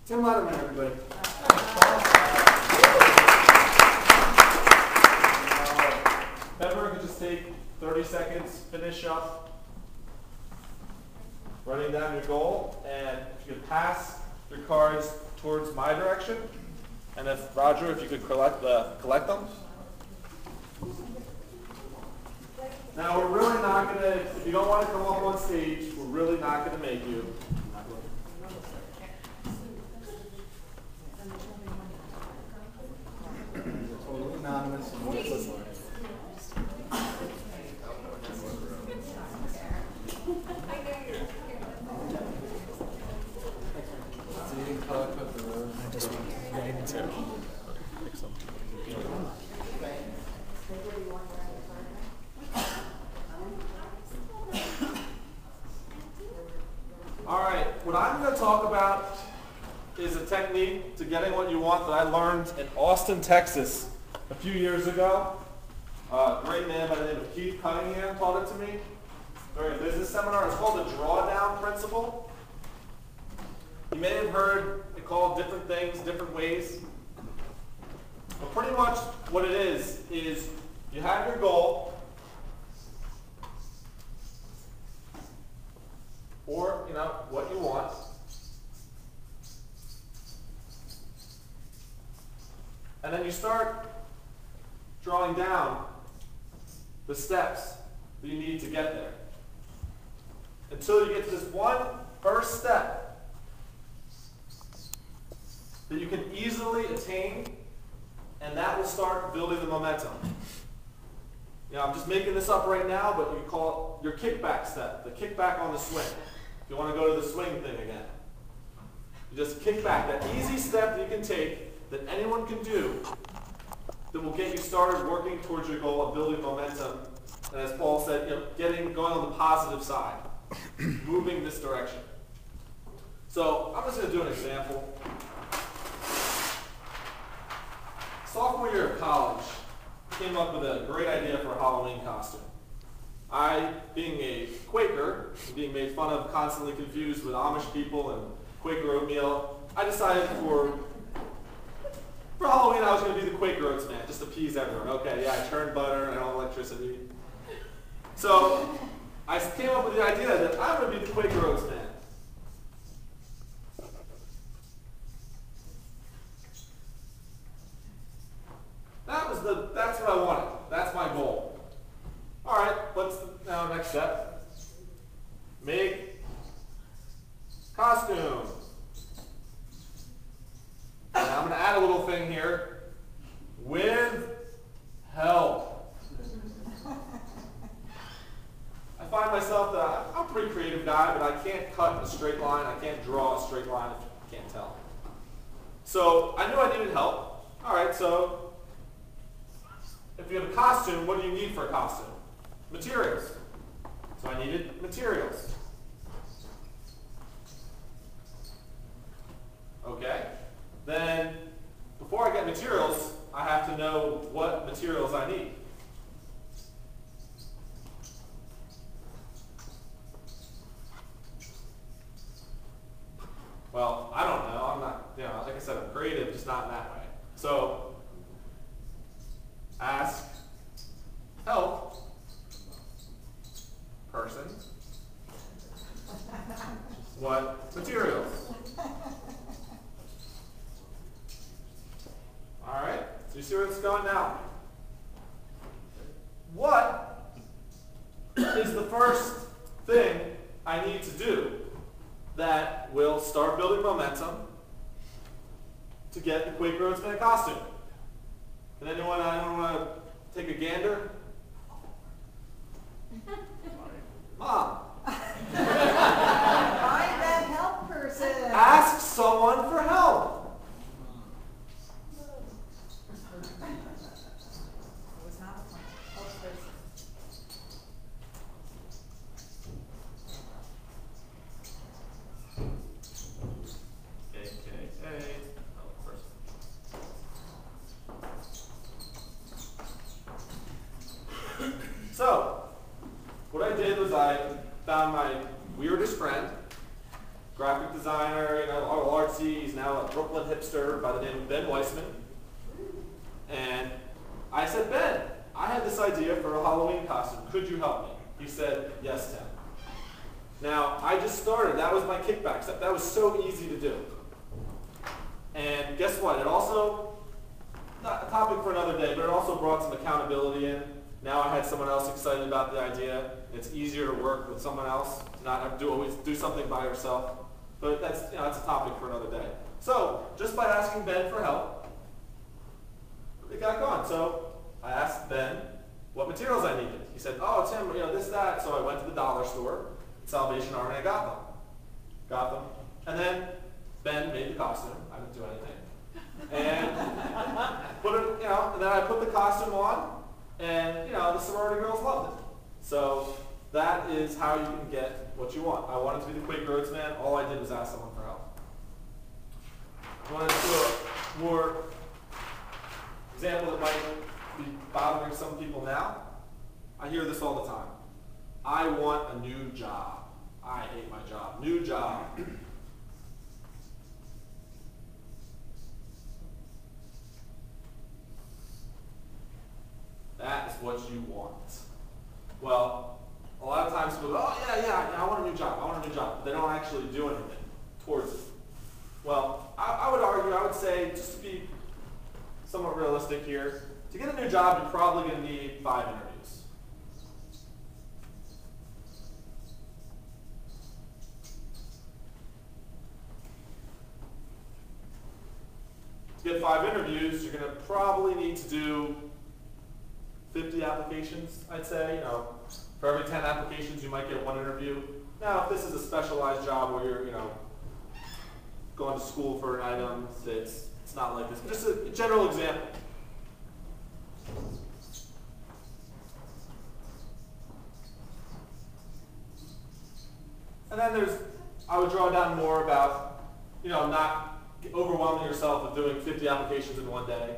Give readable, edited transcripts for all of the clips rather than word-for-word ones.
Tim Lederman, everybody. Everyone can just take 30 seconds, finish up writing down your goal, and if you could pass your cards towards my direction, and if Roger, if you could collect them. Now we're really not going to, if you don't want to come up on stage, we're really not going to make you. Totally anonymous and worthless. I just wanted to pick something. All right, what I'm going to talk about is a technique to getting what you want that I learned in Austin, Texas a few years ago. A great man by the name of Keith Cunningham taught it to me during a business seminar. It's called the drawdown principle. You may have heard it called different things, different ways. But pretty much what it is you have your goal, or what you want. And then you start drawing down the steps that you need to get there. Until you get to this one first step that you can easily attain, and that will start building the momentum. I'm just making this up right now, but you call it your kickback step, the kickback on the swing. If you want to go to the swing thing again. You just kick back, that easy step that you can take, that anyone can do, that will get you started working towards your goal of building momentum. And as Paul said, going on the positive side, moving this direction. So I'm just going to do an example. Sophomore year of college, came up with a great idea for a Halloween costume. I, being a Quaker, being made fun of, constantly confused with Amish people and Quaker oatmeal, I decided for Halloween I was going to be the Quaker Oats man, just to appease everyone. Okay, yeah, I churn butter and I don't electricity. So I came up with the idea that I'm going to be the Quaker Oats man. That's what I wanted. That's my goal. All right, now next step. Make costume. Now I'm going to add a little thing here. With help. I find myself that I'm a pretty creative guy, but I can't cut a straight line. I can't draw a straight line if you can't tell. So I knew I needed help. All right, so if you have a costume, what do you need for a costume? Materials. So I needed materials. Okay. Then, before I get materials, I have to know what materials I need. Well, I don't know. I'm not, like I said, I'm creative, just not in that way. So, ask help person what materials. All right, so you see where it's going now. What is the first thing I need to do that will start building momentum to get the Quaker Oats man costume? Can anyone want to take a gander? Mom. Find that help person. Ask someone for help. So, what I did was I found my weirdest friend, graphic designer, all artsy. He's now a Brooklyn hipster by the name of Ben Weissman. And I said, Ben, I had this idea for a Halloween costume. Could you help me? He said, yes, Tim. Now, I just started. That was my kickback step. That was so easy to do. And guess what? It also, not a topic for another day, but it also brought some accountability in. Now I had someone else excited about the idea. It's easier to work with someone else, to not have to always do something by yourself. But that's, that's a topic for another day. So, just by asking Ben for help, it got going. So, I asked Ben what materials I needed. He said, oh, Tim, this, that. So I went to the dollar store, Salvation Army, and I got them. And then Ben made the costume. I didn't do anything. And put it, and then I put the costume on, and the sorority girls loved it. So that is how you can get what you want. I wanted to be the Quaker Oats man. All I did was ask someone for help. I wanted to do a more example that might be bothering some people now. I hear this all the time. I want a new job. I hate my job. New job. That is what you want. Well, a lot of times people go, oh yeah, I want a new job. But they don't actually do anything towards it. Well, I would argue, I would say, just to be somewhat realistic here, to get a new job, you're probably going to need 5 interviews. To get 5 interviews, you're going to probably need to do 50 applications, I'd say. For every 10 applications, you might get 1 interview. Now, if this is a specialized job where you're, going to school for an item, it's not like this. Just a general example. And then I would draw down more about, not overwhelming yourself with doing 50 applications in one day.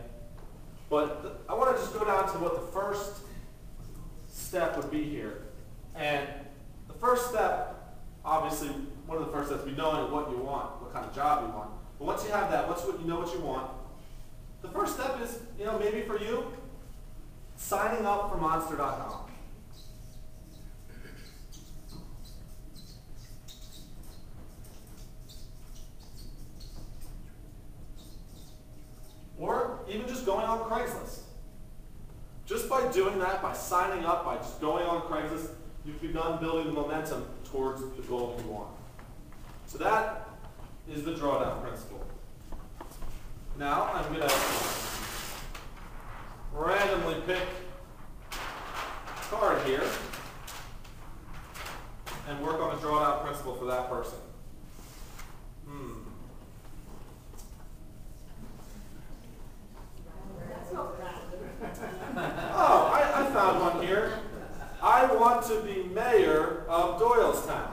But I want to just go down to what the first step would be here. And the first step, obviously, one of the first steps would be knowing what you want, what kind of job you want. But once you have that, once you know what you want, the first step is, maybe for you, signing up for Monster.com. Or even just going on Craigslist. Just by doing that, by signing up, by just going on Craigslist, you've begun building the momentum towards the goal you want. So that is the drawdown principle. Now I'm going to randomly pick a card here and work on the drawdown principle for that person. Oh, I found one here. I want to be mayor of Doylestown.